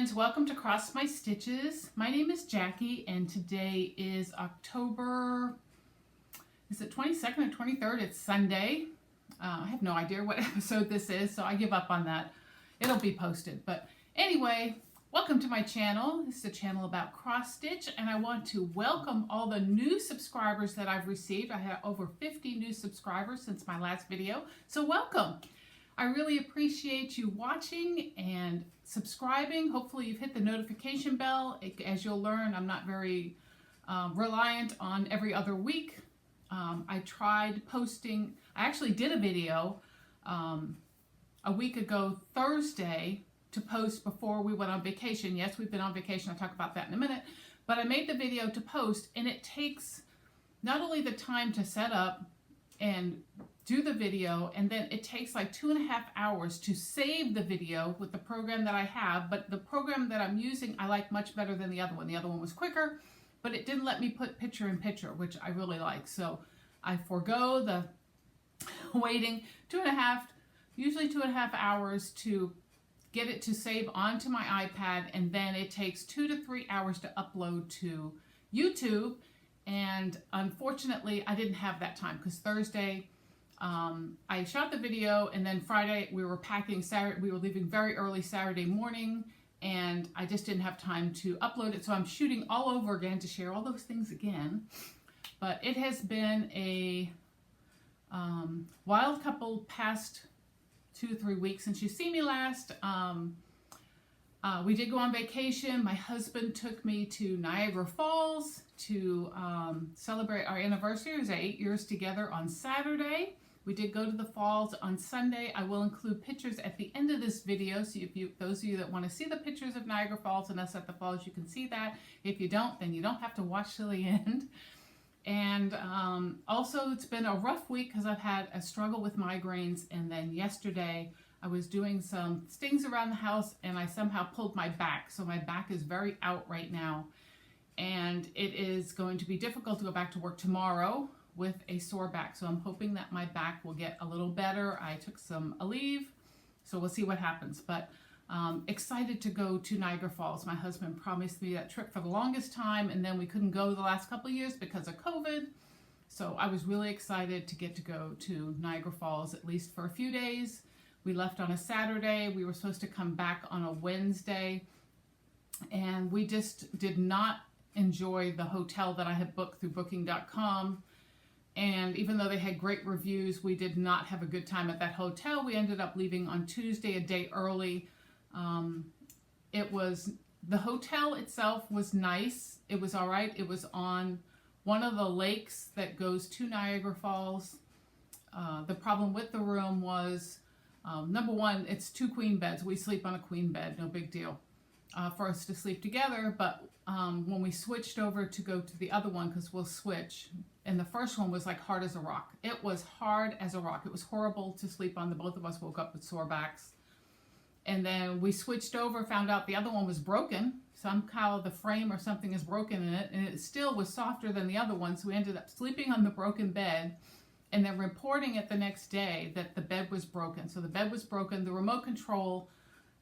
friends, welcome to Cross My Stitches. My name is Jackie and today is October, is it 22nd or 23rd? It's Sunday. I have no idea what episode this is, so I give up on that. It'll be posted. But anyway, welcome to my channel. This is a channel about cross stitch, and I want to welcome all the new subscribers that I've received. I have over 50 new subscribers since my last video, so welcome. I really appreciate you watching and subscribing. Hopefully you've hit the notification bell. As you'll learn, I'm not very reliant on every other week. I tried posting, I actually did a video a week ago Thursday to post before we went on vacation. Yes, we've been on vacation. I'll talk about that in a minute. But I made the video to post, and it takes not only the time to set up and do the video, and then it takes like 2.5 hours to save the video with the program that I have, but the program that I'm using I like much better than the other one. The other one was quicker, but it didn't let me put picture in picture, which I really like. So I forego the waiting usually 2.5 hours to get it to save onto my iPad, and then it takes 2 to 3 hours to upload to YouTube. And unfortunately I didn't have that time because Thursday I shot the video, and then Friday we were packing. Saturday we were leaving very early Saturday morning, and I just didn't have time to upload it. So I'm shooting all over again to share all those things again. But it has been a wild couple past 2 or 3 weeks since you see me last. We did go on vacation. My husband took me to Niagara Falls to celebrate our anniversary. It was 8 years together on Saturday. We did go to the falls on Sunday. I will include pictures at the end of this video, so those of you that want to see the pictures of Niagara Falls and us at the falls, you can see that. If you don't, then you don't have to watch till the end. And also it's been a rough week because I've had a struggle with migraines, and then yesterday I was doing some things around the house and I somehow pulled my back. So my back is very out right now, and it is going to be difficult to go back to work tomorrow with a sore back. So I'm hoping that my back will get a little better. I took some Aleve, so we'll see what happens. But excited to go to Niagara Falls. My husband promised me that trip for the longest time, and then we couldn't go the last couple of years because of COVID. So I was really excited to get to go to Niagara Falls at least for a few days. We left on a Saturday. We were supposed to come back on a Wednesday, and we just did not enjoy the hotel that I had booked through booking.com. And even though they had great reviews, we did not have a good time at that hotel. We ended up leaving on Tuesday, a day early. The hotel itself was nice. It was all right. It was on one of the lakes that goes to Niagara Falls. The problem with the room was, number one, it's 2 queen beds. We sleep on a queen bed, no big deal for us to sleep together. But when we switched over to go to the other one, because we'll switch, and the first one was like hard as a rock. It was hard as a rock. It was horrible to sleep on. The both of us woke up with sore backs. And then we switched over, found out the other one was broken. Somehow the frame or something is broken in it, and it still was softer than the other one. So we ended up sleeping on the broken bed, and then reporting it the next day that the bed was broken. So the bed was broken. The remote control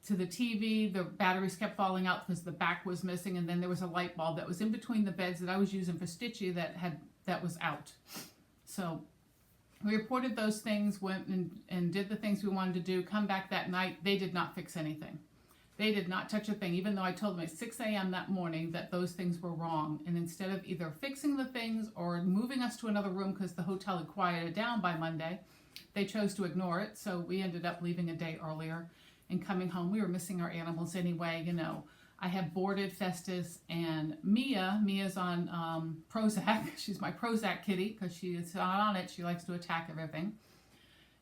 to the TV, the batteries kept falling out because the back was missing, and then there was a light bulb that was in between the beds that I was using for stitching that was out. So we reported those things, went and did the things we wanted to do, come back that night. They did not fix anything. They did not touch a thing, even though I told them at 6 a.m. that morning that those things were wrong. And instead of either fixing the things or moving us to another room because the hotel had quieted down by Monday, they chose to ignore it. So we ended up leaving a day earlier and coming home. We were missing our animals anyway, you know. I have boarded Festus and Mia. Mia's on Prozac. She's my Prozac kitty because she is not on it. She likes to attack everything.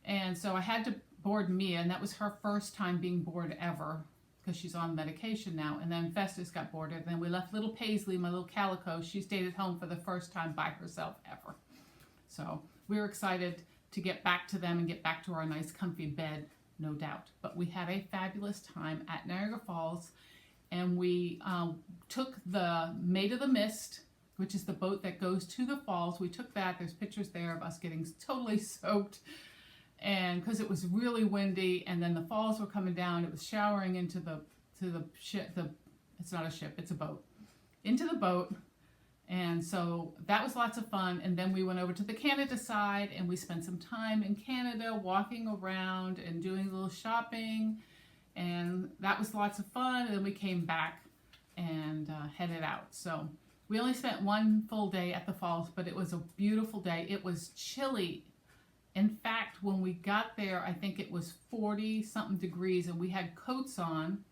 And so I had to board Mia, and that was her first time being boarded ever because she's on medication now. And then Festus got boarded. And then we left little Paisley, my little calico. She stayed at home for the first time by herself ever. So we were excited to get back to them and get back to our nice comfy bed, no doubt. But we had a fabulous time at Niagara Falls. And we took the Maid of the Mist, which is the boat that goes to the falls. We took that. There's pictures there of us getting totally soaked. And because it was really windy, and then the falls were coming down, it was showering into the the ship. It's not a ship, it's a boat. Into the boat. And so that was lots of fun. And then we went over to the Canada side and we spent some time in Canada walking around and doing a little shopping. And that was lots of fun. And then we came back and headed out. So we only spent one full day at the falls, but it was a beautiful day. It was chilly. In fact, when we got there, I think it was 40 something degrees and we had coats on.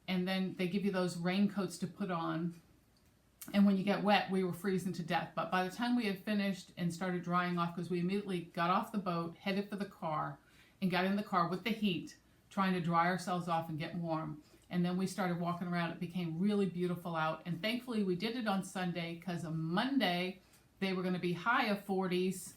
And then they give you those raincoats to put on. And when you get wet, we were freezing to death. But by the time we had finished and started drying off, because we immediately got off the boat, headed for the car, and got in the car with the heat, trying to dry ourselves off and get warm. And then we started walking around. It became really beautiful out. And thankfully, we did it on Sunday, because on Monday, they were going to be high of 40s,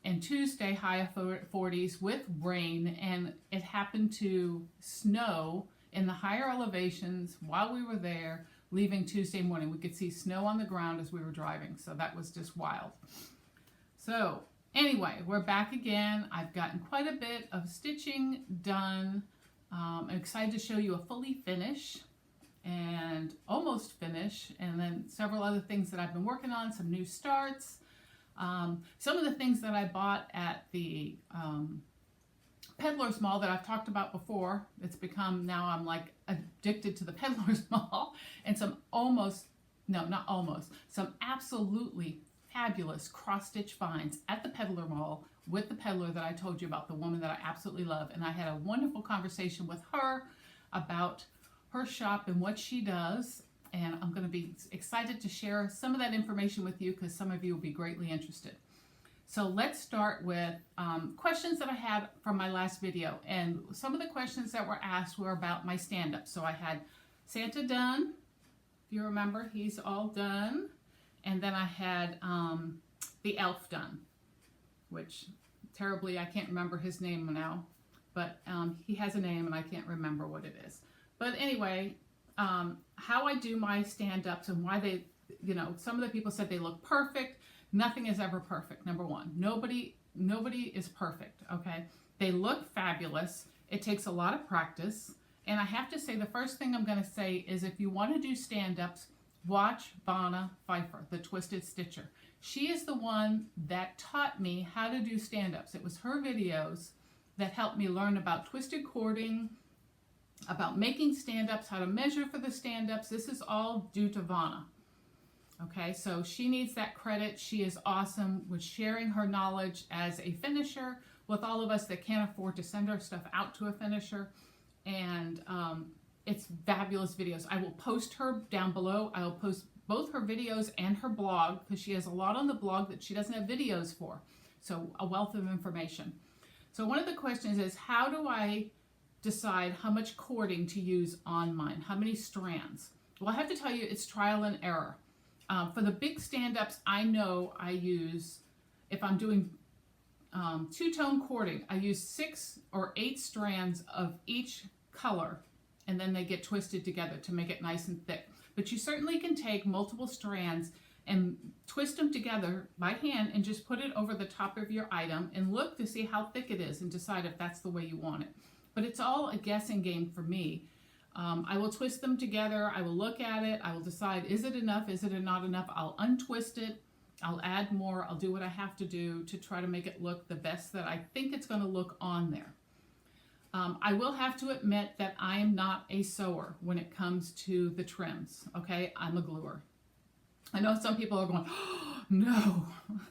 and Tuesday, high of 40s with rain. And it happened to snow in the higher elevations while we were there. Leaving Tuesday morning, we could see snow on the ground as we were driving, so that was just wild. So anyway, we're back again. I've gotten quite a bit of stitching done. I'm excited to show you a fully finish and almost finish, and then several other things that I've been working on, some new starts. Some of the things that I bought at the Peddler's Mall that I've talked about before. It's become, now I'm like addicted to the Peddler's Mall, and some some absolutely fabulous cross-stitch finds at the Peddler Mall with the peddler that I told you about, the woman that I absolutely love. And I had a wonderful conversation with her about her shop and what she does. And I'm going to be excited to share some of that information with you, because some of you will be greatly interested. So let's start with questions that I had from my last video. And some of the questions that were asked were about my stand-up. So I had Santa done. If you remember, he's all done. And then I had the elf done, which terribly, I can't remember his name now. But he has a name and I can't remember what it is. But anyway, how I do my stand-ups and why they, some of the people said they look perfect. Nothing is ever perfect, number one. Nobody is perfect, okay? They look fabulous. It takes a lot of practice. And I have to say, the first thing I'm going to say is, if you want to do stand-ups, watch Vanna Pfeiffer, the Twisted Stitcher. She is the one that taught me how to do stand-ups. It was her videos that helped me learn about twisted cording, about making stand-ups, how to measure for the stand-ups. This is all due to Vanna. Okay, so she needs that credit. She is awesome with sharing her knowledge as a finisher with all of us that can't afford to send our stuff out to a finisher. And it's fabulous videos. I will post her down below. I will post both her videos and her blog, because she has a lot on the blog that she doesn't have videos for. So a wealth of information. So one of the questions is, how do I decide how much cording to use on mine? How many strands? Well, I have to tell you, it's trial and error. For the big stand-ups, I know I use, if I'm doing two-tone cording, I use 6 or 8 strands of each color, and then they get twisted together to make it nice and thick. But you certainly can take multiple strands and twist them together by hand and just put it over the top of your item and look to see how thick it is and decide if that's the way you want it. But it's all a guessing game for me. I will twist them together. I will look at it. I will decide, is it enough? Is it not enough? I'll untwist it. I'll add more. I'll do what I have to do to try to make it look the best that I think it's going to look on there. I will have to admit that I am not a sewer when it comes to the trims. Okay, I'm a gluer. I know some people are going, oh, no.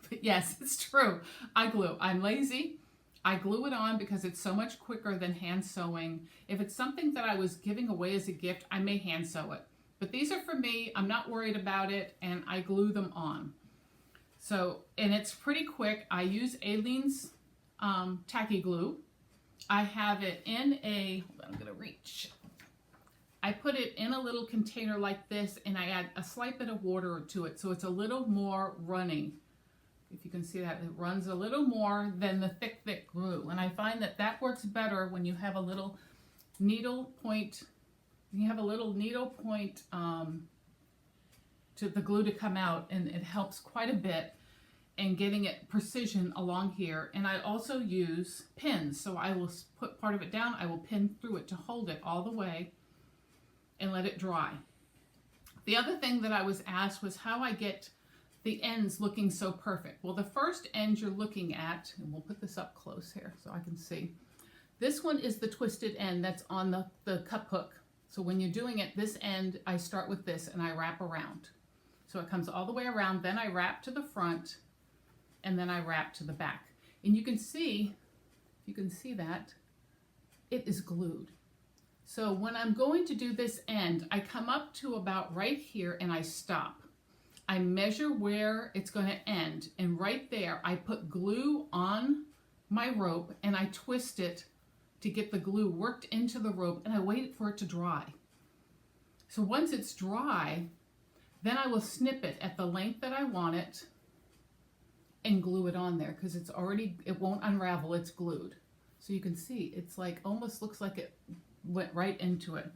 But yes, it's true. I glue. I'm lazy. I glue it on because it's so much quicker than hand sewing. If it's something that I was giving away as a gift, I may hand sew it. But these are for me. I'm not worried about it, and I glue them on. So, and it's pretty quick. I use Aleene's tacky glue. I have it in a, I'm going to reach. I put it in a little container like this, and I add a slight bit of water to it, so it's a little more running. If you can see that, it runs a little more than the thick glue. And I find that that works better when you have a little needle point, to the glue to come out, and it helps quite a bit in getting it precision along here. And I also use pins, so I will put part of it down, I will pin through it to hold it all the way. and let it dry. The other thing that I was asked was how I get the ends looking so perfect. Well, the first end you're looking at, and we'll put this up close here so I can see. This one is the twisted end that's on the cup hook. So when you're doing it, this end, I start with this and I wrap around. So it comes all the way around, then I wrap to the front, and then I wrap to the back. And you can see, you can see that, it is glued. So when I'm going to do this end, I come up to about right here and I stop. I measure where it's going to end, and right there I put glue on my rope and I twist it to get the glue worked into the rope, and I wait for it to dry. So once it's dry, then I will snip it at the length that I want it and glue it on there, because it's already, it won't unravel, it's glued. So you can see, it's like, almost looks like it went right into it.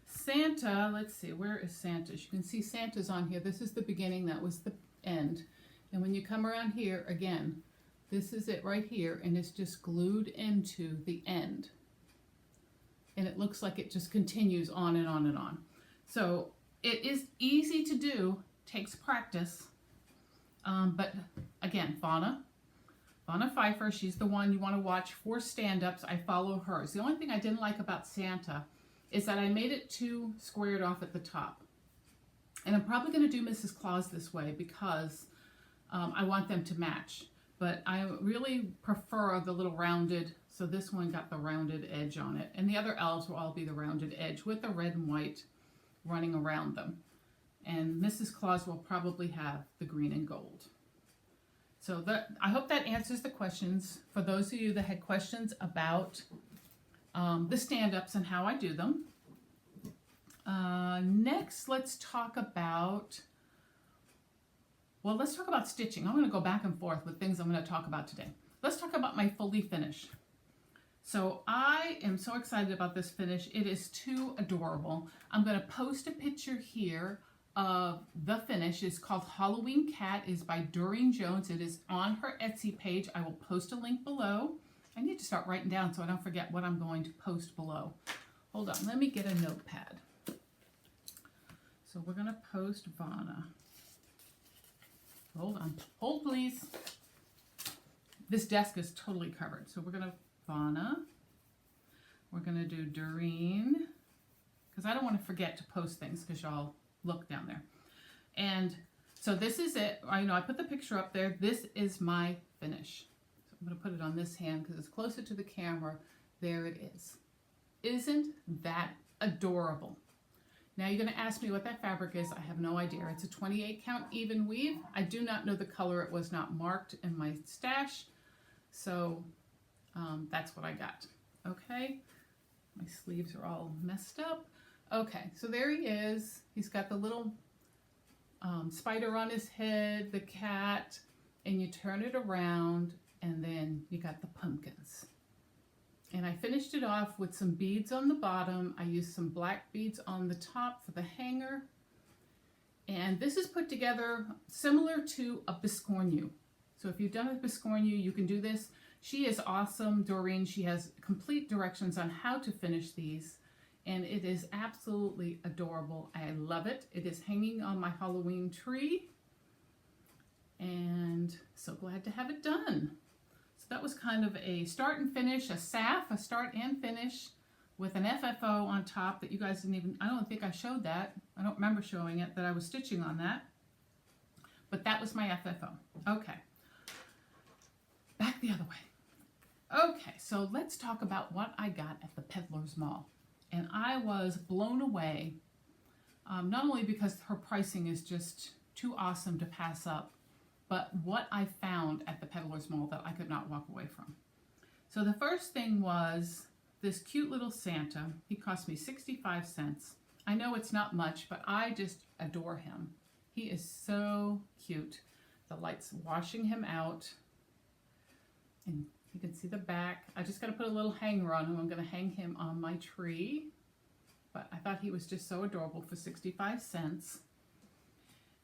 Santa, let's see, where is Santa? You can see Santa's on here. This is the beginning, that was the end. And when you come around here, again, this is it right here, and it's just glued into the end. And it looks like it just continues on and on and on. So it is easy to do, takes practice. But again, Fauna Pfeiffer, she's the one you want to watch for stand-ups. I follow hers. The only thing I didn't like about Santa is that I made it too squared off at the top. And I'm probably going to do Mrs. Claus this way because I want them to match. But I really prefer the little rounded, so this one got the rounded edge on it. And the other elves will all be the rounded edge with the red and white running around them. And Mrs. Claus will probably have the green and gold. So I hope that answers the questions. For those of you that had questions about the stand-ups and how I do them. Next, let's talk about, well, let's talk about stitching. I'm going to go back and forth with things I'm going to talk about today. Let's talk about my fully finish. So I am so excited about this finish. It is too adorable. I'm going to post a picture here of the finish. It's called Halloween Cat. It is by Doreen Jones. It is on her Etsy page. I will post a link below. I need to start writing down so I don't forget what I'm going to post below. Hold on, let me get a notepad. So we're going to post Vanna. Hold on. Hold, please. This desk is totally covered. So we're going to Vanna. We're going to do Doreen. Because I don't want to forget to post things because y'all look down there. And so this is it. I put the picture up there. This is my finish. So I'm going to put it on this hand because it's closer to the camera. There it is. Isn't that adorable? Now you're going to ask me what that fabric is. I have no idea. It's a 28 count even weave. I do not know the color. It was not marked in my stash. So that's what I got. Okay. My sleeves are all messed up. Okay. So there he is. He's got the little spider on his head, the cat, and you turn it around and then you got the pumpkins. And I finished it off with some beads on the bottom. I used some black beads on the top for the hanger. And this is put together similar to a biscornu. So if you've done a biscornu, you can do this. She is awesome, Doreen. She has complete directions on how to finish these. And it is absolutely adorable. I love it. It is hanging on my Halloween tree. And so glad to have it done. That was kind of a start and finish, a SAF, a start and finish with an FFO on top that you guys didn't even, I don't think I showed that. I don't remember showing it, that I was stitching on that. But that was my FFO. Okay. Back the other way. Okay, so let's talk about what I got at the Peddler's Mall. And I was blown away, not only because her pricing is just too awesome to pass up, but what I found at the Peddler's Mall that I could not walk away from. So the first thing was this cute little Santa. He cost me 65 cents. I know it's not much, but I just adore him. He is so cute. The light's washing him out. And you can see the back. I just got to put a little hanger on him. I'm going to hang him on my tree. But I thought he was just so adorable for 65 cents.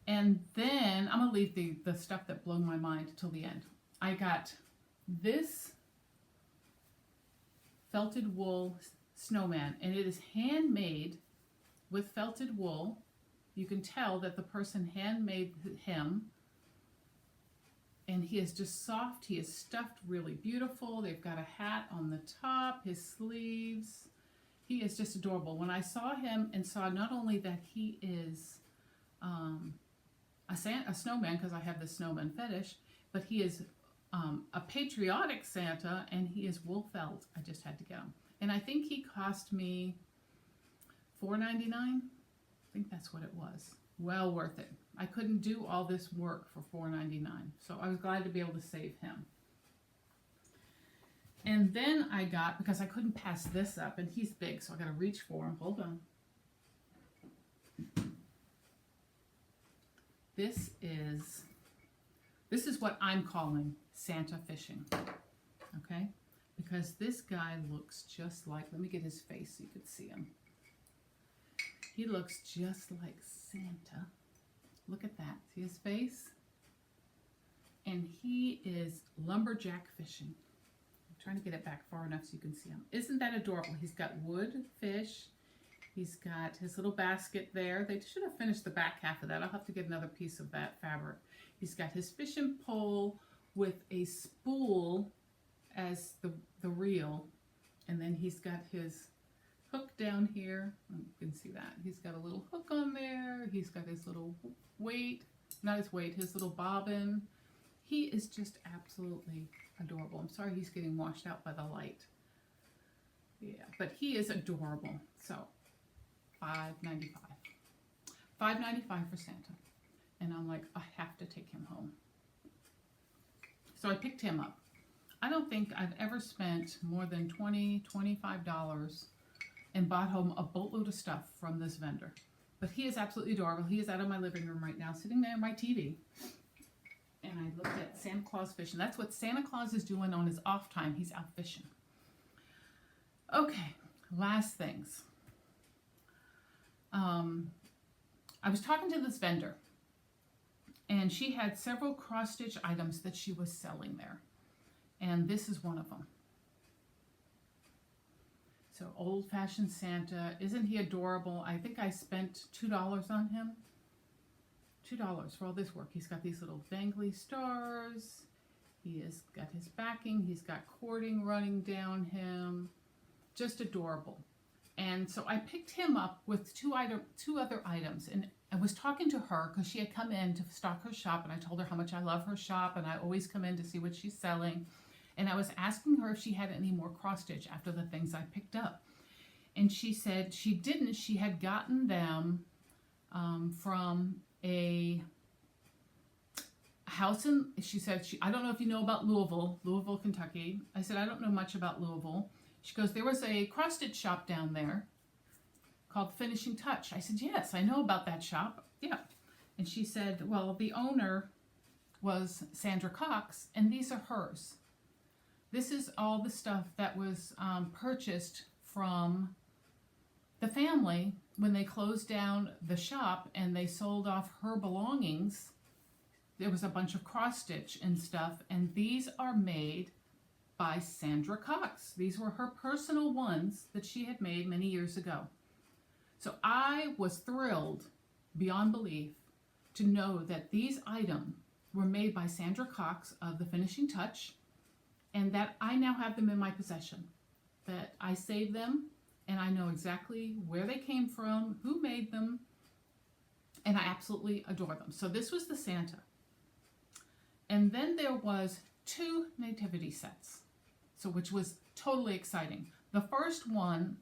And then, I'm going to leave the stuff that blew my mind till the end. I got this felted wool snowman, and it is handmade with felted wool. You can tell that the person handmade him. And he is just soft. He is stuffed really beautiful. They've got a hat on the top, his sleeves. He is just adorable. When I saw him and saw not only that he is a snowman, because I have the snowman fetish, but he is a patriotic Santa, and he is wool felt. I just had to get him. And I think he cost me $4.99. I think that's what it was. Well worth it. I couldn't do all this work for $4.99, so I was glad to be able to save him. And then I got, because I couldn't pass this up, and he's big, so I got to reach for him. Hold on. This is what I'm calling Santa fishing, okay? Because this guy looks just like, let me get his face so you could see him. He looks just like Santa. Look at that. See his face? And he is lumberjack fishing. I'm trying to get it back far enough so you can see him. Isn't that adorable? He's got wood fish. He's got his little basket there. They should have finished the back half of that. I'll have to get another piece of that fabric. He's got his fishing pole with a spool as the reel. And then he's got his hook down here. You can see that. He's got a little hook on there. He's got his little weight, not his weight, his little bobbin. He is just absolutely adorable. I'm sorry he's getting washed out by the light. Yeah, but he is adorable. So, $5.95. $5.95 for Santa. And I'm like, I have to take him home. So I picked him up. I don't think I've ever spent more than $20, $25 and bought home a boatload of stuff from this vendor. But he is absolutely adorable. He is out of my living room right now, sitting there on my TV. And I looked at Santa Claus fishing. That's what Santa Claus is doing on his off time. He's out fishing. Okay, last things. I was talking to this vendor, and she had several cross-stitch items that she was selling there. And this is one of them. So old-fashioned Santa. Isn't he adorable? I think I spent $2 on him. $2 for all this work. He's got these little dangly stars. He has got his backing. He's got cording running down him. Just adorable. And so I picked him up with two other items. And I was talking to her because she had come in to stock her shop. And I told her how much I love her shop. And I always come in to see what she's selling. And I was asking her if she had any more cross-stitch after the things I picked up. And she said she didn't. She had gotten them from a house in, she said, I don't know if you know about Louisville, Kentucky. I said, I don't know much about Louisville. She goes, there was a cross-stitch shop down there called Finishing Touch. I said, yes, I know about that shop. Yeah. And she said, well, the owner was Sandra Cox, and these are hers. This is all the stuff that was purchased from the family when they closed down the shop and they sold off her belongings. There was a bunch of cross-stitch and stuff, and these are made by Sandra Cox. These were her personal ones that she had made many years ago. So I was thrilled beyond belief to know that these items were made by Sandra Cox of the Finishing Touch, and that I now have them in my possession, that I saved them, and I know exactly where they came from, who made them, and I absolutely adore them. So this was the Santa. And then there was 2 nativity sets, so which was totally exciting. The first one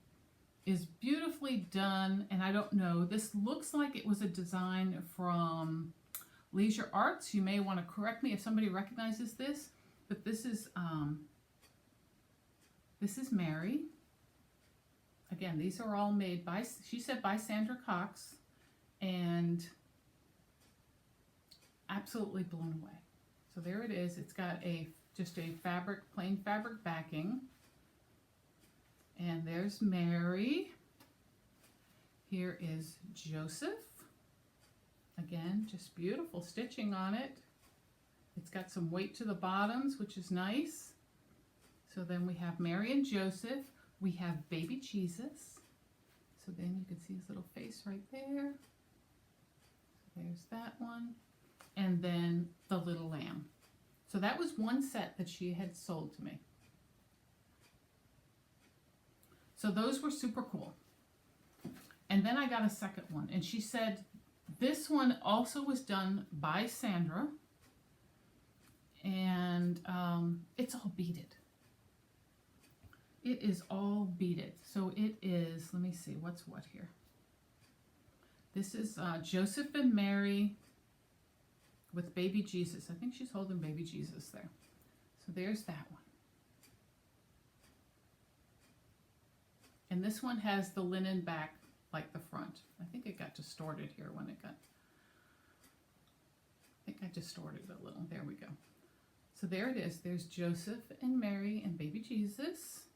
is beautifully done, and I don't know, this looks like it was a design from Leisure Arts. You may want to correct me if somebody recognizes this, but this is Mary. Again, these are all made by, she said, by Sandra Cox, and absolutely blown away. So there it is. It's got just a plain fabric backing. And there's Mary. Here is Joseph. Again, just beautiful stitching on it. It's got some weight to the bottoms, which is nice. So then we have Mary and Joseph. We have baby Jesus. So So then you can see his little face right there. There's that one. And then the little lamb. So that was one set that she had sold to me. So those were super cool. And then I got a second one. And she said this one also was done by Sandra. And it's all beaded. It is all beaded. So it is, let me see, what's what here? This is Joseph and Mary with baby Jesus. I think she's holding baby Jesus there. So there's that one. And this one has the linen back like the front. I think it got distorted here when it got, I think I distorted it a little. There we go. So there it is. There's Joseph and Mary and baby Jesus.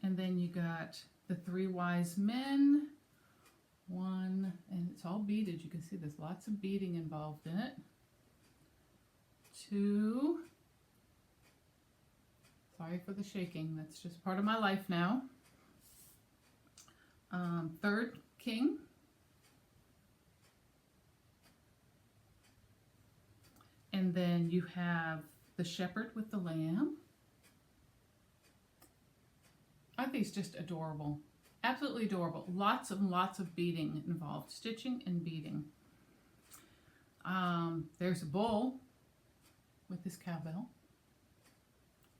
And then you got the three wise men. One, and it's all beaded. You can see there's lots of beading involved in it. Two. Sorry for the shaking. That's just part of my life now. Third king. And then you have the shepherd with the lamb. Aren't these just adorable? Absolutely adorable. Lots and lots of beading involved. Stitching and beading. There's a bull with this cowbell.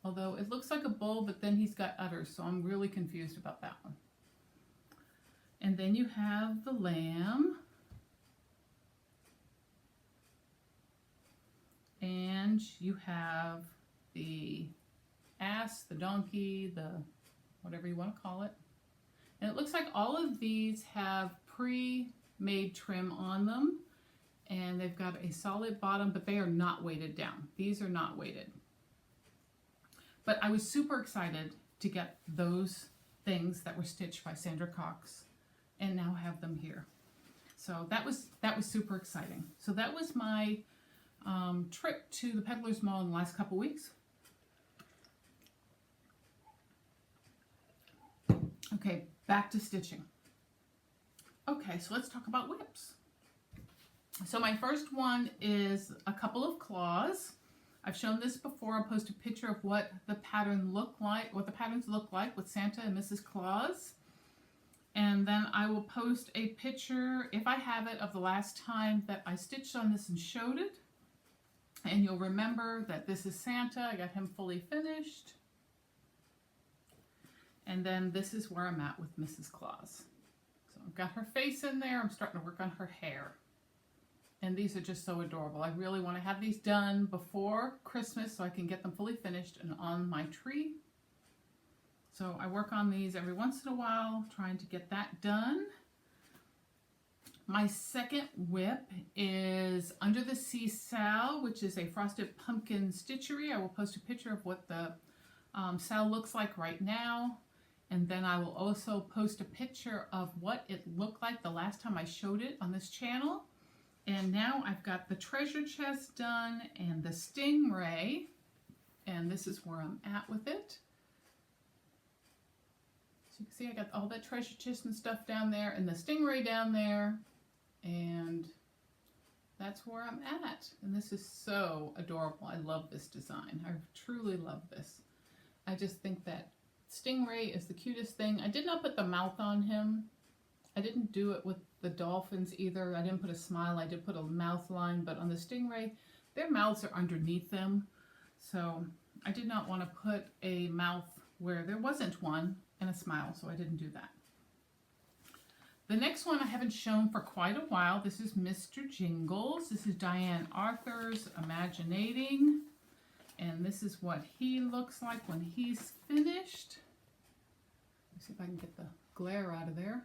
Although it looks like a bull, but then he's got udders, so I'm really confused about that one. And then you have the lamb. And you have the ass, the donkey, the whatever you want to call it. And it looks like all of these have pre-made trim on them. And they've got a solid bottom, but they are not weighted down. These are not weighted. But I was super excited to get those things that were stitched by Sandra Cox and now have them here. So that was super exciting. So that was my trip to the Peddler's Mall in the last couple weeks. Okay, back to stitching. Okay, so let's talk about whips. So my first one is a couple of claws. I've shown this before. I'll post a picture of what the patterns look like with Santa and Mrs. Claus. And then I will post a picture, if I have it, of the last time that I stitched on this and showed it. And you'll remember that this is Santa. I got him fully finished. And then this is where I'm at with Mrs. Claus. So I've got her face in there. I'm starting to work on her hair. And these are just so adorable. I really want to have these done before Christmas so I can get them fully finished and on my tree. So I work on these every once in a while, trying to get that done. My second whip is Under the Sea Sal, which is a frosted pumpkin stitchery. I will post a picture of what the sal looks like right now. And then I will also post a picture of what it looked like the last time I showed it on this channel. And now I've got the treasure chest done and the stingray. And this is where I'm at with it. So you can see I got all that treasure chest and stuff down there and the stingray down there. And that's where I'm at. And this is so adorable. I love this design. I truly love this. I just think that stingray is the cutest thing. I did not put the mouth on him. I didn't do it with the dolphins either. I didn't put a smile. I did put a mouth line. But on the stingray, their mouths are underneath them. So I did not want to put a mouth where there wasn't one and a smile. So I didn't do that. The next one I haven't shown for quite a while. This is Mr. Jingles. This is Diane Arthur's Imaginating. And this is what he looks like when he's finished. Let's see if I can get the glare out of there.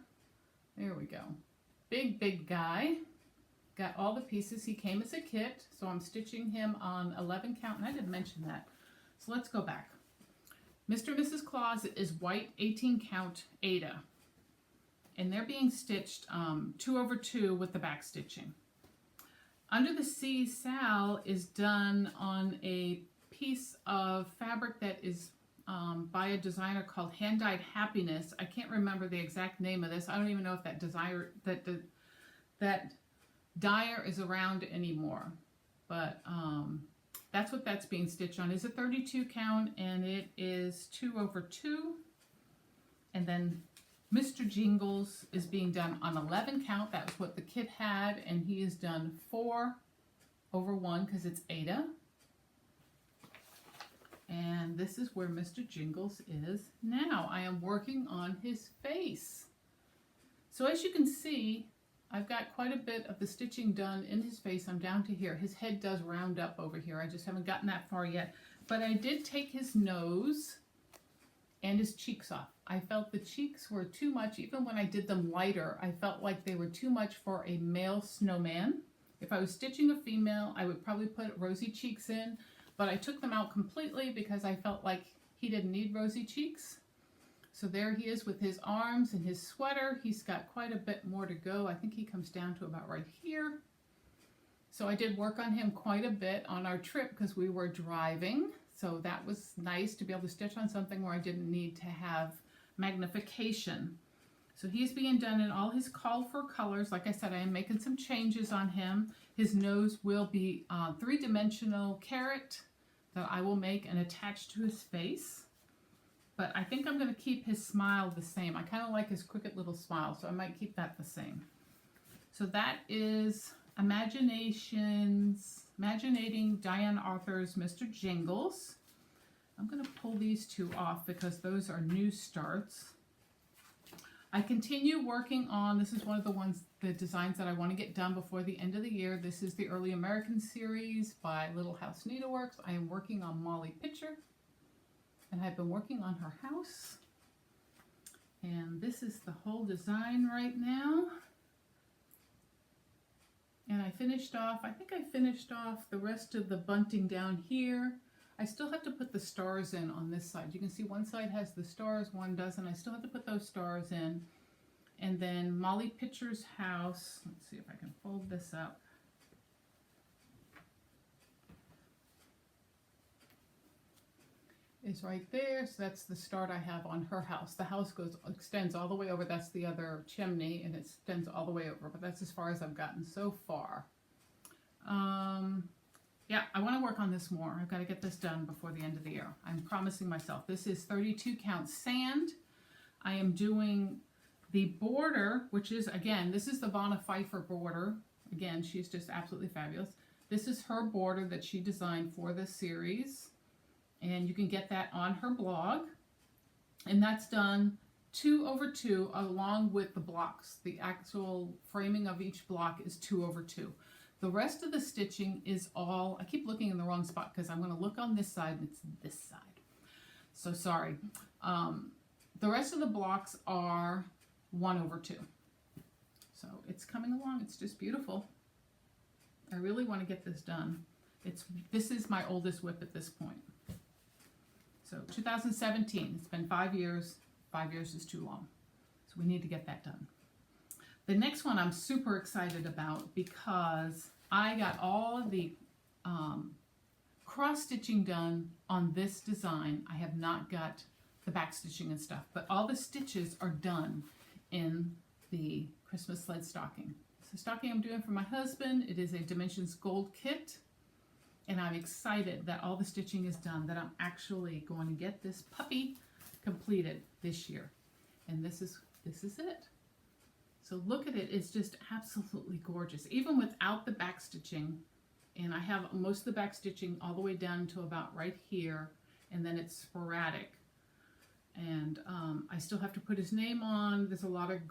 There we go. Big, big guy. Got all the pieces. He came as a kit, so I'm stitching him on 11 count, and I didn't mention that. So let's go back. Mr. and Mrs. Claus is white 18 count Ada. And they're being stitched 2/2 with the back stitching. Under the Sea Sal is done on a piece of fabric that is by a designer called Hand Dyed Happiness. I can't remember the exact name of this. I don't even know if that that dyer is around anymore. But that's what that's being stitched on. It's a 32 count and it is 2/2. And then Mr. Jingles is being done on 11 count. That was what the kit had, and he is done 4/1 because it's Aida. And this is where Mr. Jingles is now. I am working on his face. So as you can see, I've got quite a bit of the stitching done in his face. I'm down to here. His head does round up over here. I just haven't gotten that far yet. But I did take his nose and his cheeks off. I felt the cheeks were too much. Even when I did them lighter, I felt like they were too much for a male snowman. If I was stitching a female, I would probably put rosy cheeks in, but I took them out completely because I felt like he didn't need rosy cheeks. So there he is with his arms and his sweater. He's got quite a bit more to go. I think he comes down to about right here. So I did work on him quite a bit on our trip because we were driving. So that was nice to be able to stitch on something where I didn't need to have magnification. So he's being done in all his called for colors. Like I said, I am making some changes on him. His nose will be 3-dimensional carrot that I will make and attach to his face. But I think I'm going to keep his smile the same. I kind of like his crooked little smile, so I might keep that the same. So that is Imaginating Diane Arthur's Mr. Jingles. I'm going to pull these two off because those are new starts. I continue working on, this is one of the designs that I want to get done before the end of the year. This is the Early American series by Little House Needleworks. I am working on Molly Pitcher, and I've been working on her house. And this is the whole design right now. And I finished off, I think I finished off the rest of the bunting down here. I still have to put the stars in on this side. You can see one side has the stars, one doesn't. I still have to put those stars in. And then Molly Pitcher's house, let's see if I can fold this up. Is right there, so that's the start I have on her house. The house extends all the way over. That's the other chimney, and it extends all the way over, but that's as far as I've gotten so far. Yeah, I want to work on this more. I've got to get this done before the end of the year. I'm promising myself. This is 32 count sand. I am doing the border, which is, again, this is the Pfeiffer border. Again, she's just absolutely fabulous. This is her border that she designed for this series. And you can get that on her blog. And that's done 2/2 along with the blocks. The actual framing of each block is 2/2. The rest of the stitching is all, I keep looking in the wrong spot because I'm going to look on this side and it's this side. So sorry. The rest of the blocks are 1/2. So it's coming along. It's just beautiful. I really want to get this done. This is my oldest WIP at this point. So 2017, it's been 5 years. 5 years is too long. So we need to get that done. The next one I'm super excited about because I got all of the cross stitching done on this design. I have not got the back stitching and stuff, but all the stitches are done in the Christmas sled stocking. It's a stocking I'm doing for my husband. It is a Dimensions Gold kit. And I'm excited that all the stitching is done, that I'm actually going to get this puppy completed this year. And this is it. So look at it, it's just absolutely gorgeous. Even without the back stitching, and I have most of the back stitching all the way down to about right here, and then it's sporadic. And I still have to put his name on. There's a lot of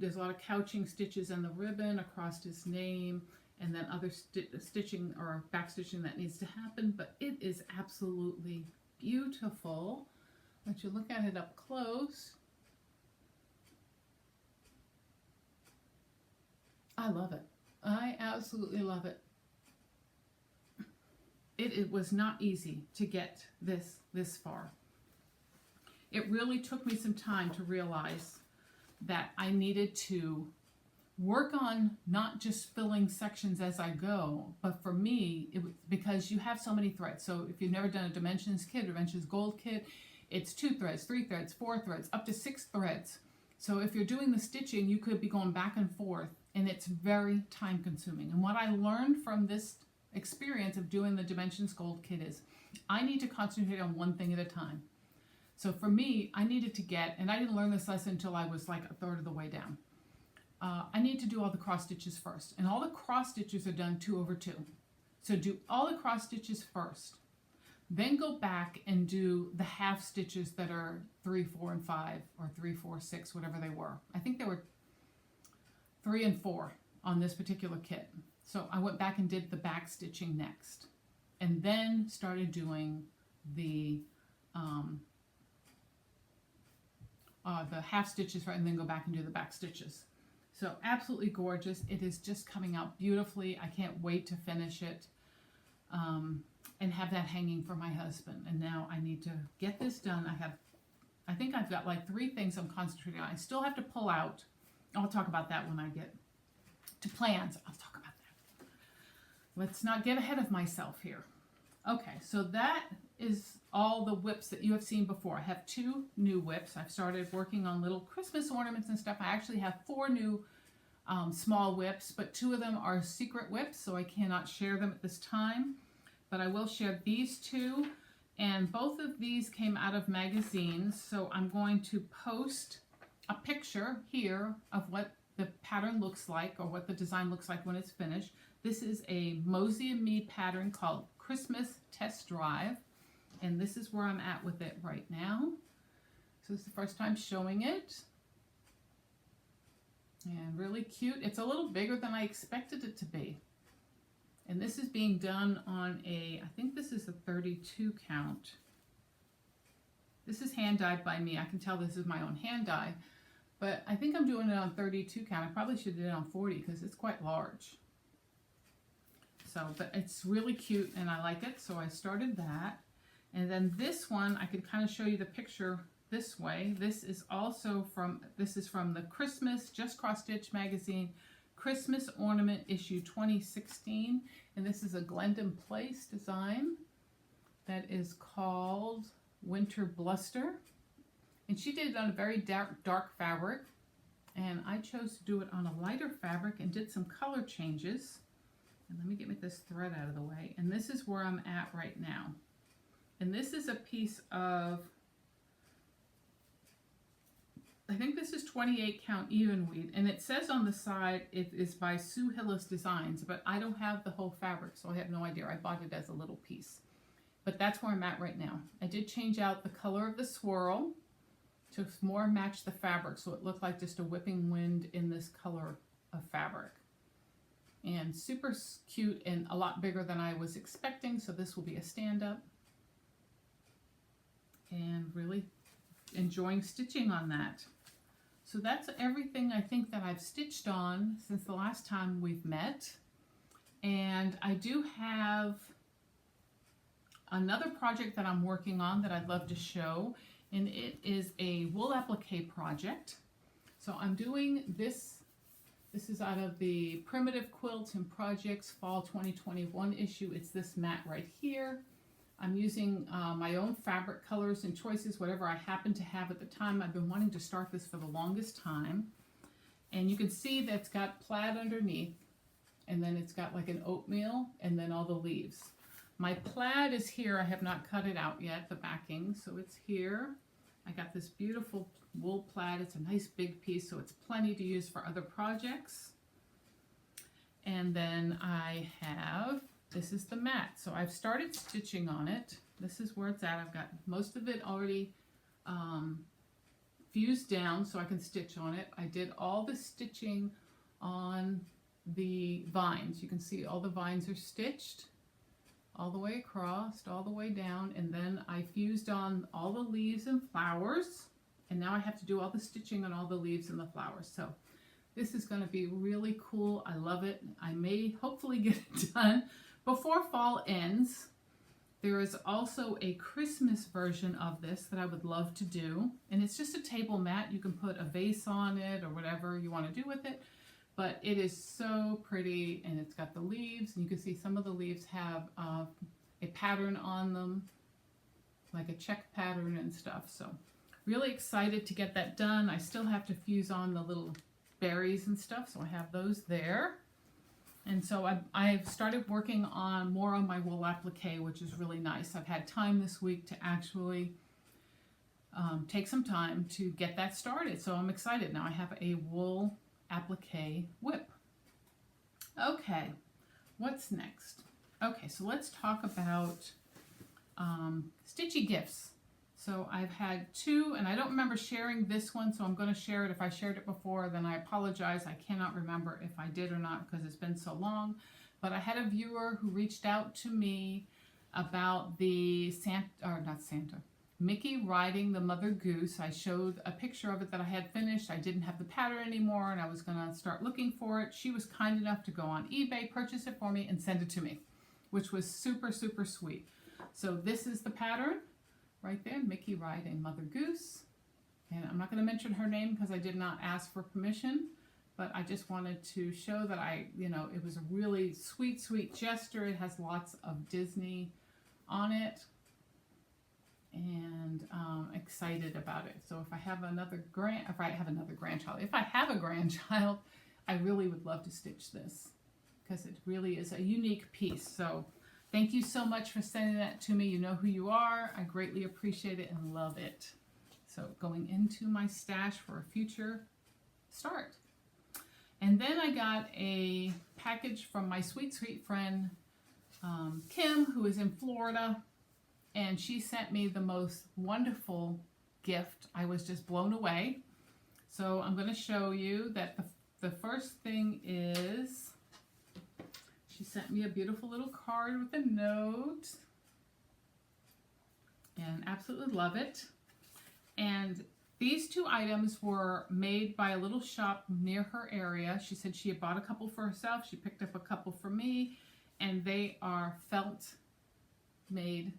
there's a lot of couching stitches in the ribbon across his name. And then other stitching or back stitching that needs to happen, but it is absolutely beautiful. Let you look at it up close. I love it. I absolutely love it. It was not easy to get this far. It really took me some time to realize that I needed to work on not just filling sections as I go, but for me, because you have so many threads. So if you've never done a Dimensions kit, Dimensions Gold kit, it's 2 threads, 3 threads, 4 threads, up to 6 threads. So if you're doing the stitching, you could be going back and forth, and it's very time consuming. And what I learned from this experience of doing the Dimensions Gold kit is I need to concentrate on one thing at a time. So for me, I needed to get, and I didn't learn this lesson until I was like a third of the way down. I need to do all the cross stitches first, and all the cross stitches are done 2 over 2. So do all the cross stitches first, then go back and do the half stitches that are 3, 4, and 5, or 3, 4, 6, whatever they were. I think they were 3 and 4 on this particular kit. So I went back and did the back stitching next, and then started doing the half stitches, right, and then go back and do the back stitches. So absolutely gorgeous. It is just coming out beautifully. I can't wait to finish it and have that hanging for my husband. And now I need to get this done. I think I've got like 3 things I'm concentrating on. I still have to pull out. I'll talk about that when I get to plans. I'll talk about that. Let's not get ahead of myself here. Okay, so that is all the whips that you have seen before. I have 2 new whips. I've started working on little Christmas ornaments and stuff. I actually have 4 new small whips, but 2 of them are secret whips, so I cannot share them at this time. But I will share these 2, and both of these came out of magazines, so I'm going to post a picture here of what the pattern looks like, or what the design looks like when it's finished. This is a Mosey and Me pattern called Christmas Test Drive, and this is where I'm at with it right now. So this is the first time showing it, and really cute. It's a little bigger than I expected it to be, and this is being done on I think this is a 32 count. This is hand dyed by me. I can tell this is my own hand dye, but I think I'm doing it on 32 count. I probably should do it on 40 because it's quite large. So, but it's really cute and I like it, so I started that. And then this one, I could kind of show you the picture this way. This is also from the Christmas Just Cross Stitch magazine, Christmas Ornament issue 2016. And this is a Glendon Place design that is called Winter Bluster. And she did it on a very dark fabric. And I chose to do it on a lighter fabric and did some color changes. And let me get this thread out of the way. And this is where I'm at right now. And this is a piece of, I think this is 28 count even weave. And it says on the side it is by Sue Hillis Designs, but I don't have the whole fabric, so I have no idea. I bought it as a little piece. But that's where I'm at right now. I did change out the color of the swirl to more match the fabric, so it looked like just a whipping wind in this color of fabric. And super cute and a lot bigger than I was expecting, so this will be a stand-up. And really enjoying stitching on that. So that's everything I think that I've stitched on since the last time we've met. And I do have another project that I'm working on that I'd love to show, and it is a wool applique project. So I'm doing this. This is out of the Primitive Quilts and Projects Fall 2021 issue. It's this mat right here. I'm using my own fabric colors and choices, whatever I happen to have at the time. I've been wanting to start this for the longest time. And you can see that's got plaid underneath, and then it's got like an oatmeal, and then all the leaves. My plaid is here. I have not cut it out yet, the backing, so it's here. I got this beautiful wool plaid. It's a nice big piece, so it's plenty to use for other projects. And then I have, this is the mat. So I've started stitching on it. This is where it's at. I've got most of it already fused down so I can stitch on it. I did all the stitching on the vines. You can see all the vines are stitched all the way across, all the way down, and then I fused on all the leaves and flowers, and now I have to do all the stitching on all the leaves and the flowers. So this is going to be really cool. I love it. I may hopefully get it done before fall ends. There is also a Christmas version of this that I would love to do, and it's just a table mat. You can put a vase on it or whatever you want to do with it, but it is so pretty, and it's got the leaves, and you can see some of the leaves have a pattern on them, like a check pattern and stuff. So really excited to get that done. I still have to fuse on the little berries and stuff, so I have those there. And so I've started working on more on my wool applique, which is really nice. I've had time this week to actually take some time to get that started. So I'm excited. Now I have a wool applique whip. Okay, what's next? Okay, so let's talk about stitchy gifts. So I've had two, and I don't remember sharing this one, so I'm going to share it. If I shared it before, then I apologize. I cannot remember if I did or not because it's been so long. But I had a viewer who reached out to me about the Mickey riding the Mother Goose. I showed a picture of it that I had finished. I didn't have the pattern anymore, and I was going to start looking for it. She was kind enough to go on eBay, purchase it for me, and send it to me, which was super, super sweet. So this is the pattern. Right there, Mickey riding Mother Goose. And I'm not going to mention her name because I did not ask for permission, but I just wanted to show that it was a really sweet, sweet gesture. It has lots of Disney on it, and excited about it. So if I have a grandchild, I really would love to stitch this because it really is a unique piece. So thank you so much for sending that to me. You know who you are. I greatly appreciate it and love it. So going into my stash for a future start. And then I got a package from my sweet, sweet friend, Kim, who is in Florida. And she sent me the most wonderful gift. I was just blown away. So I'm going to show you that the first thing is, she sent me a beautiful little card with a note, and absolutely love it. And these two items were made by a little shop near her area. She said she had bought a couple for herself. She picked up a couple for me, and they are felt made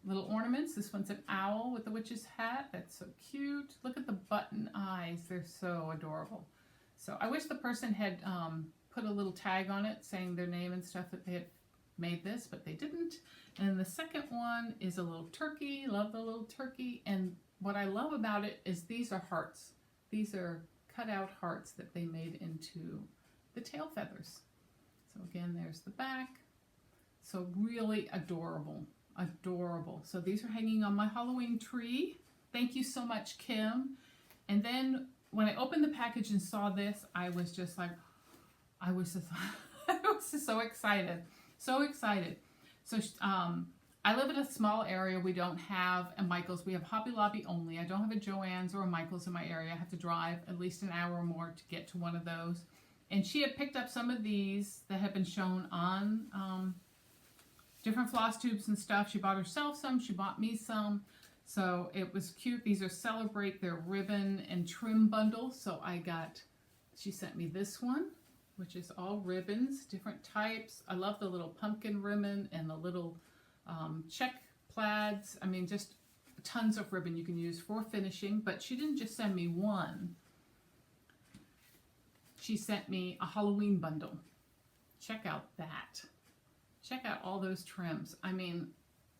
little ornaments. This one's an owl with the witch's hat. That's so cute. Look at the button eyes. They're so adorable. So I wish the person had put a little tag on it saying their name and stuff that they had made this, but they didn't. And the second one is a little turkey. Love the little turkey. And what I love about it is these are hearts. These are cut out hearts that they made into the tail feathers. So again, there's the back. So really adorable, adorable. So these are hanging on my Halloween tree. Thank you so much, Kim. And then when I opened the package and saw this, I was just like, I was just so excited, so excited. So I live in a small area. We don't have a Michael's. We have Hobby Lobby only. I don't have a Joann's or a Michael's in my area. I have to drive at least an hour or more to get to one of those. And she had picked up some of these that had been shown on different floss tubes and stuff. She bought herself some. She bought me some. So it was cute. These are Celebrate their ribbon and trim bundles. So she sent me this one, which is all ribbons, different types. I love the little pumpkin ribbon and the little check plaids. I mean, just tons of ribbon you can use for finishing. But she didn't just send me one. She sent me a Halloween bundle. Check out that. Check out all those trims. I mean,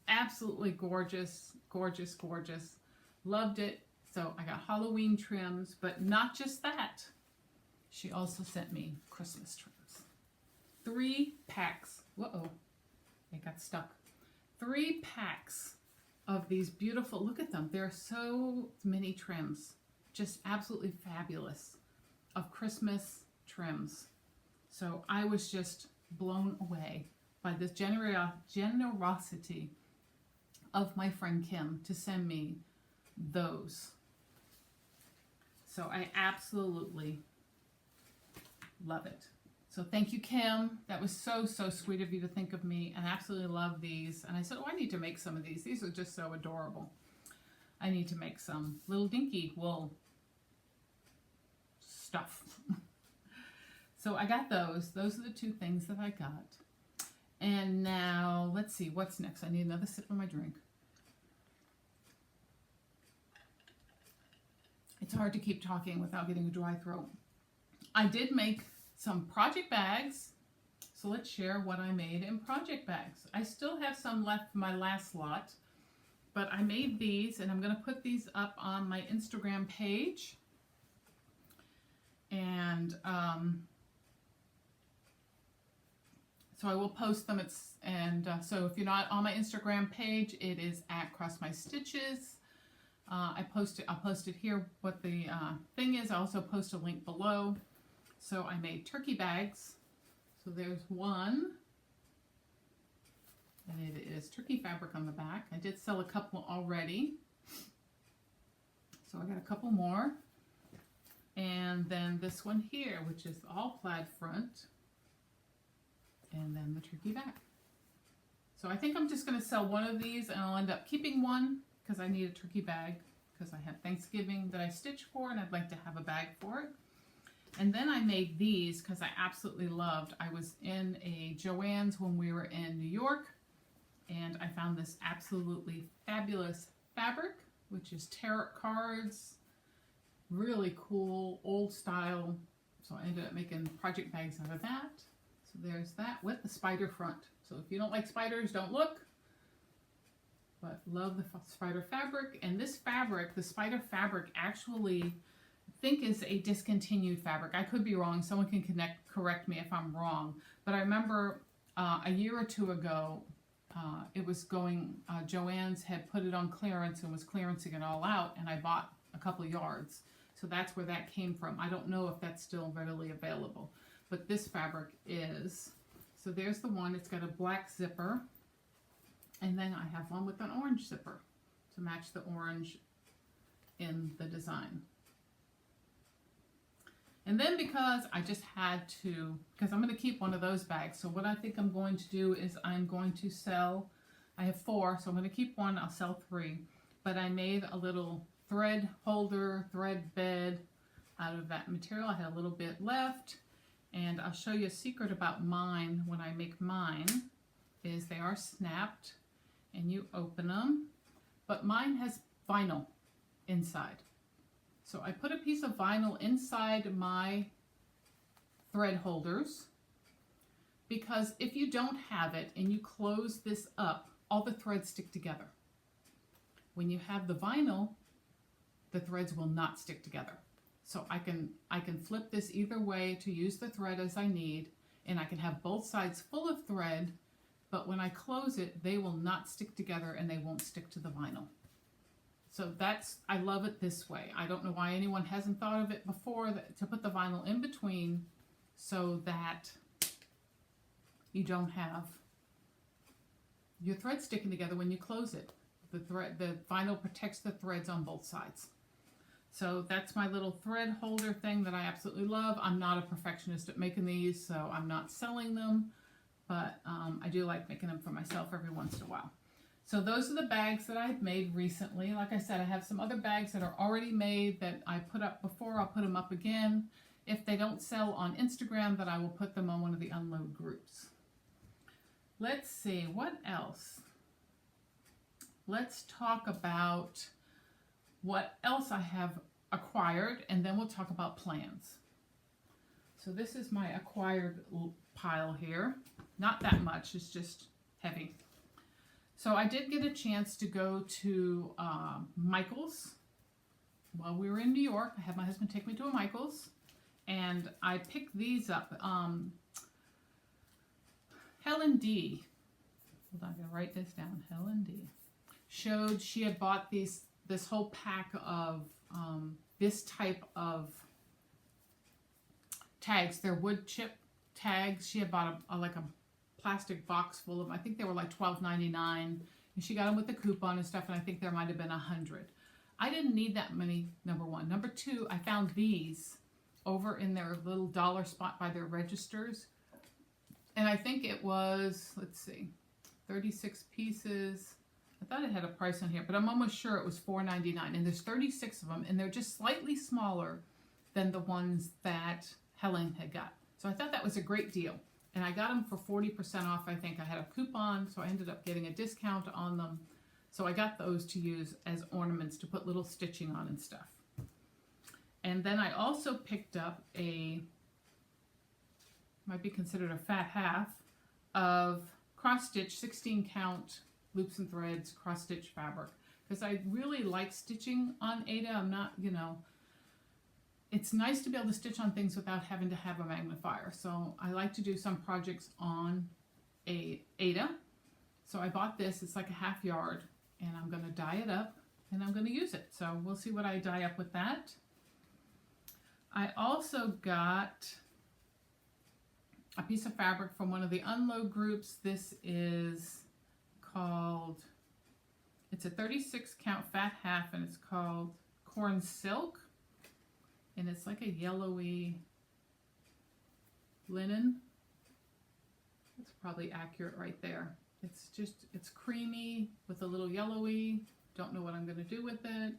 absolutely gorgeous, gorgeous, gorgeous. Loved it. So I got Halloween trims, but not just that. She also sent me Christmas trims. 3 packs. Whoa, it got stuck. 3 packs of these beautiful, look at them. There are so many trims. Just absolutely fabulous of Christmas trims. So I was just blown away by this generosity of my friend Kim to send me those. So I absolutely love it. So thank you, Kim. That was so, so sweet of you to think of me, and I absolutely love these. And I said, oh, I need to make some of these. These are just so adorable. I need to make some little dinky wool stuff. So I got those. Those are the 2 things that I got. And now, let's see, what's next? I need another sip of my drink. It's hard to keep talking without getting a dry throat. I did make some project bags. So let's share what I made in project bags. I still have some left from my last lot, but I made these and I'm going to put these up on my Instagram page. And so I will post them. So if you're not on my Instagram page, it is at Cross My Stitches. I'll post it here what the thing is. I also post a link below. So I made turkey bags. So there's one, and it is turkey fabric on the back. I did sell a couple already, so I got a couple more. And then this one here, which is all plaid front, and then the turkey back. So I think I'm just going to sell one of these, and I'll end up keeping one because I need a turkey bag because I have Thanksgiving that I stitch for, and I'd like to have a bag for it. And then I made these because I absolutely loved. I was in a Joann's when we were in New York, and I found this absolutely fabulous fabric, which is tarot cards. Really cool, old style. So I ended up making project bags out of that. So there's that with the spider front. So if you don't like spiders, don't look. But love the spider fabric. And this fabric, the spider fabric, actually I think is a discontinued fabric. I could be wrong. Someone can correct me if I'm wrong. But I remember a year or two ago, it was going, Joann's had put it on clearance and was clearancing it all out, and I bought a couple yards. So that's where that came from. I don't know if that's still readily available, but this fabric is. So there's the one. It's got a black zipper, and then I have one with an orange zipper to match the orange in the design. And then because I just had to, because I'm going to keep one of those bags, so what I think I'm going to do is I'm going to sell, I have 4, so I'm going to keep one, I'll sell 3, but I made a little thread holder, thread bed out of that material. I had a little bit left, and I'll show you a secret about mine when I make mine, is they are snapped, and you open them, but mine has vinyl inside. So I put a piece of vinyl inside my thread holders because if you don't have it and you close this up, all the threads stick together. When you have the vinyl, the threads will not stick together. So I can flip this either way to use the thread as I need, and I can have both sides full of thread, but when I close it, they will not stick together and they won't stick to the vinyl. So I love it this way. I don't know why anyone hasn't thought of it before, to put the vinyl in between so that you don't have your thread sticking together when you close it. The vinyl protects the threads on both sides. So that's my little thread holder thing that I absolutely love. I'm not a perfectionist at making these, so I'm not selling them, but I do like making them for myself every once in a while. So those are the bags that I've made recently. Like I said, I have some other bags that are already made that I put up before. I'll put them up again. If they don't sell on Instagram, then I will put them on one of the unload groups. Let's see, what else? Let's talk about what else I have acquired, and then we'll talk about plans. So this is my acquired pile here. Not that much, it's just heavy. So I did get a chance to go to Michael's while we were in New York. I had my husband take me to a Michael's, and I picked these up. Helen D. Hold on, I'm going to write this down. Helen D. Showed she had bought this whole pack of this type of tags. They're wood chip tags. She had bought like a plastic box full of them. I think they were like $12.99, and she got them with the coupon and stuff, and I think there might have been 100. I didn't need that many, number one. Number two, I found these over in their little dollar spot by their registers, and I think it was, let's see, 36 pieces. I thought it had a price on here, but I'm almost sure it was $4.99, and there's 36 of them, and they're just slightly smaller than the ones that Helen had got. So I thought that was a great deal. And I got them for 40% off, I think. I had a coupon, so I ended up getting a discount on them. So I got those to use as ornaments to put little stitching on and stuff. And then I also picked up a might be considered a fat half, of cross stitch 16 count loops and threads cross stitch fabric, because I really like stitching on Aida. I'm not, you know, it's nice to be able to stitch on things without having to have a magnifier. So I like to do some projects on Aida. So I bought this, it's like a half yard, and I'm going to dye it up and I'm going to use it. So we'll see what I dye up with that. I also got a piece of fabric from one of the unload groups. This is called, it's a 36 count fat half, and it's called Corn Silk. And it's like a yellowy linen. That's probably accurate right there. It's just, it's creamy with a little yellowy. Don't know what I'm going to do with it,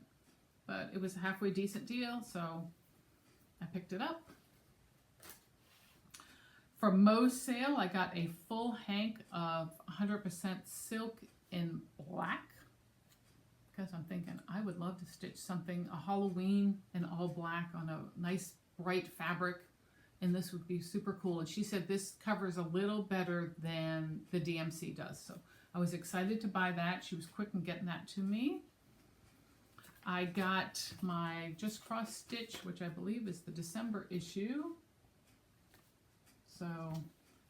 but it was a halfway decent deal, so I picked it up. For Mo's sale, I got a full hank of 100% silk in black, because I'm thinking I would love to stitch something, a Halloween in all black on a nice bright fabric, and this would be super cool. And she said this covers a little better than the DMC does, so I was excited to buy that. She was quick in getting that to me. I got my Just Cross Stitch, which I believe is the December issue. So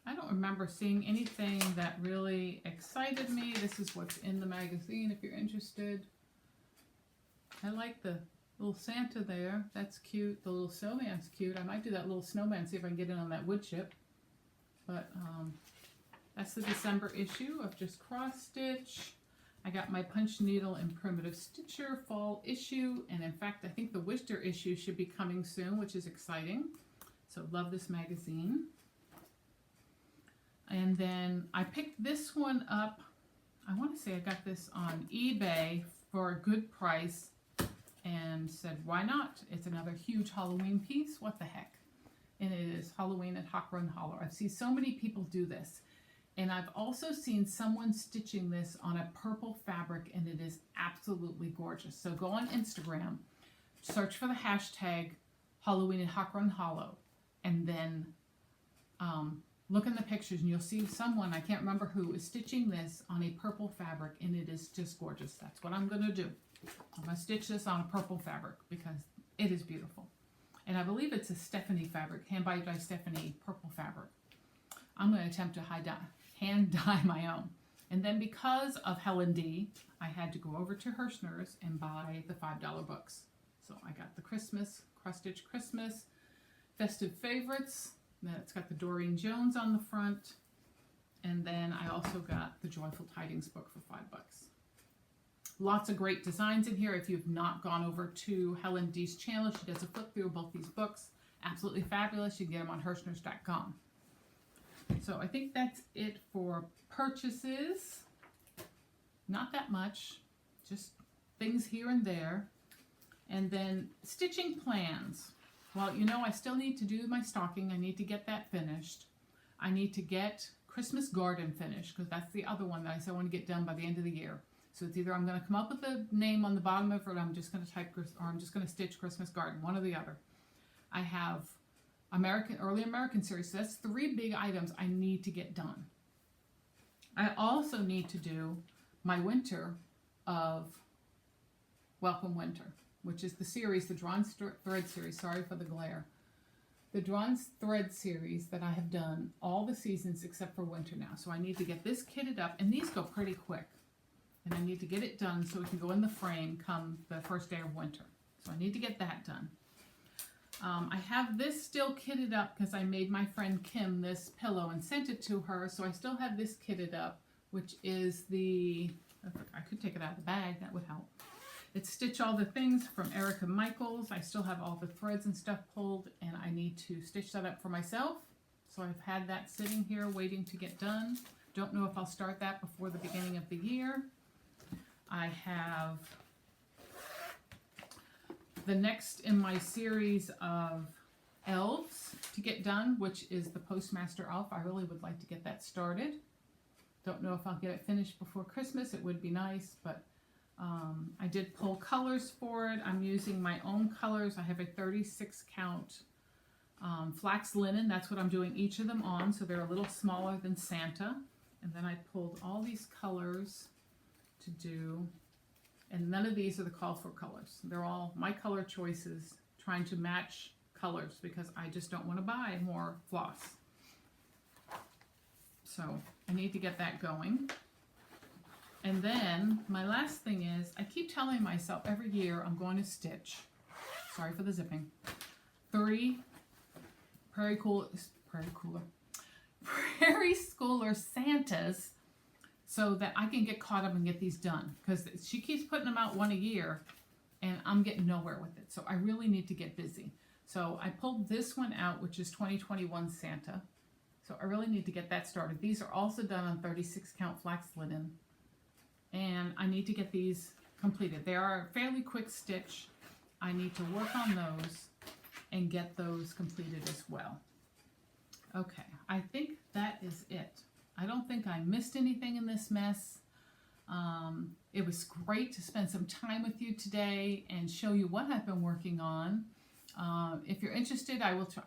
I don't remember seeing anything that really excited me. This is what's in the magazine if you're interested. I like the little Santa there. That's cute. The little snowman's cute. I might do that little snowman, see if I can get in on that wood chip. But that's the December issue of Just Cross Stitch. I got my Punch Needle and Primitive Stitcher fall issue. And in fact, I think the Worcester issue should be coming soon, which is exciting. So love this magazine. And then I picked this one up. I want to say I got this on eBay for a good price and said, why not? It's another huge Halloween piece. What the heck? And it is Halloween at Hawk Run Holler. I've seen so many people do this. And I've also seen someone stitching this on a purple fabric, and it is absolutely gorgeous. So go on Instagram, search for the hashtag Halloween at Hawk Run Hollow, and then look in the pictures and you'll see someone, I can't remember who, is stitching this on a purple fabric, and it is just gorgeous. That's what I'm going to do. I'm going to stitch this on a purple fabric because it is beautiful. And I believe it's a Stephanie fabric, hand dyed by Stephanie purple fabric. I'm going to attempt to hand dye my own. And then because of Helen D, I had to go over to Hirschner's and buy the $5 books. So I got the Christmas, Cross Stitch Christmas, Festive Favorites. It's got the Doreen Jones on the front. And then I also got the Joyful Tidings book for $5. Lots of great designs in here. If you've not gone over to Helen D's channel, she does a flip through of both these books. Absolutely fabulous. You can get them on Hirschners.com. So I think that's it for purchases. Not that much, just things here and there. And then stitching plans. Well, you know, I still need to do my stocking. I need to get that finished. I need to get Christmas Garden finished, because that's the other one that I said I want to get done by the end of the year. So it's either I'm going to come up with a name on the bottom of it, or I'm just going to type, or I'm just going to stitch Christmas Garden, one or the other. I have Early American series, so that's 3 big items I need to get done. I also need to do my winter of Welcome Winter, which is the series, the Drawn Thread series, sorry for the glare. The Drawn Thread series that I have done all the seasons except for winter now. So I need to get this kitted up, and these go pretty quick. And I need to get it done so it can go in the frame come the first day of winter. So I need to get that done. I have this still kitted up because I made my friend Kim this pillow and sent it to her. So I still have this kitted up, which is the, I could take it out of the bag, that would help. It's Stitch All the Things from Erica Michaels. I still have all the threads and stuff pulled, and I need to stitch that up for myself. So I've had that sitting here waiting to get done. Don't know if I'll start that before the beginning of the year. I have the next in my series of elves to get done, which is the Postmaster Elf. I really would like to get that started. Don't know if I'll get it finished before Christmas. It would be nice, but I did pull colors for it. I'm using my own colors. I have a 36 count flax linen, that's what I'm doing each of them on, so they're a little smaller than Santa. And then I pulled all these colors to do, and none of these are the call for colors. They're all my color choices, trying to match colors because I just don't want to buy more floss. So I need to get that going. And then my last thing is, I keep telling myself every year I'm going to stitch, sorry for the zipping, 30 Prairie Schooler Santas so that I can get caught up and get these done, because she keeps putting them out one a year and I'm getting nowhere with it. So I really need to get busy. So I pulled this one out, which is 2021 Santa. So I really need to get that started. These are also done on 36 count flax linen, and I need to get these completed. They are a fairly quick stitch. I need to work on those and get those completed as well. Okay, I think that is it. I don't think I missed anything in this mess. It was great to spend some time with you today and show you what I've been working on. If you're interested, I will try.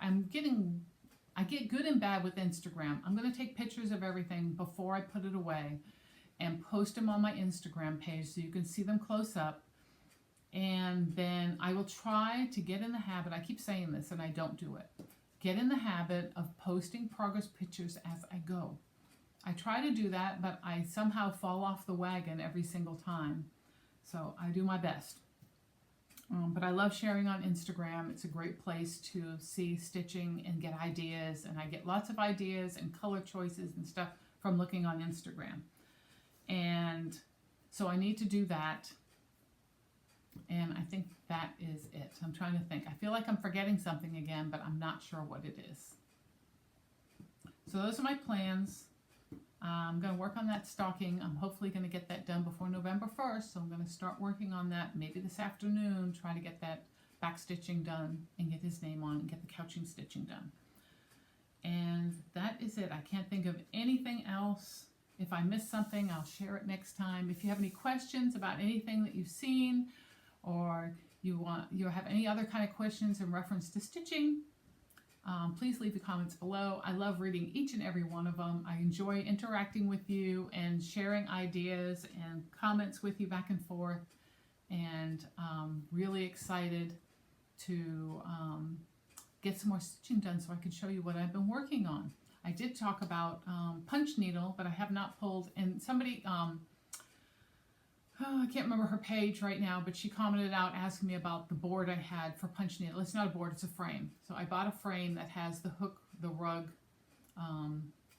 I get good and bad with Instagram. I'm going to take pictures of everything before I put it away and post them on my Instagram page so you can see them close up. And then I will try to get in the habit, I keep saying this and I don't do it, get in the habit of posting progress pictures as I go. I try to do that, but I somehow fall off the wagon every single time. So I do my best. But I love sharing on Instagram. It's a great place to see stitching and get ideas. And I get lots of ideas and color choices and stuff from looking on Instagram. And so I need to do that. And I think that is it. I'm trying to think. I feel like I'm forgetting something again, but I'm not sure what it is. So those are my plans. I'm going to work on that stocking. I'm hopefully going to get that done before November 1st. So I'm going to start working on that maybe this afternoon, try to get that back stitching done and get his name on and get the couching stitching done. And that is it. I can't think of anything else. If I miss something, I'll share it next time. If you have any questions about anything that you've seen, or you have any other kind of questions in reference to stitching, please leave the comments below. I love reading each and every one of them. I enjoy interacting with you and sharing ideas and comments with you back and forth, and really excited to get some more stitching done so I can show you what I've been working on. I did talk about punch needle, but I have not pulled, and somebody, I can't remember her page right now, but she commented out asking me about the board I had for punch needle. It's not a board, it's a frame. So I bought a frame that has the hook, the rug,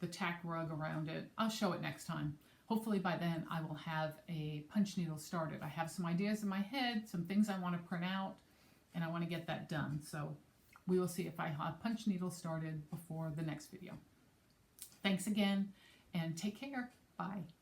the tack rug around it. I'll show it next time. Hopefully by then I will have a punch needle started. I have some ideas in my head, some things I want to print out, and I want to get that done. So we will see if I have punch needle started before the next video. Thanks again, and take care. Bye.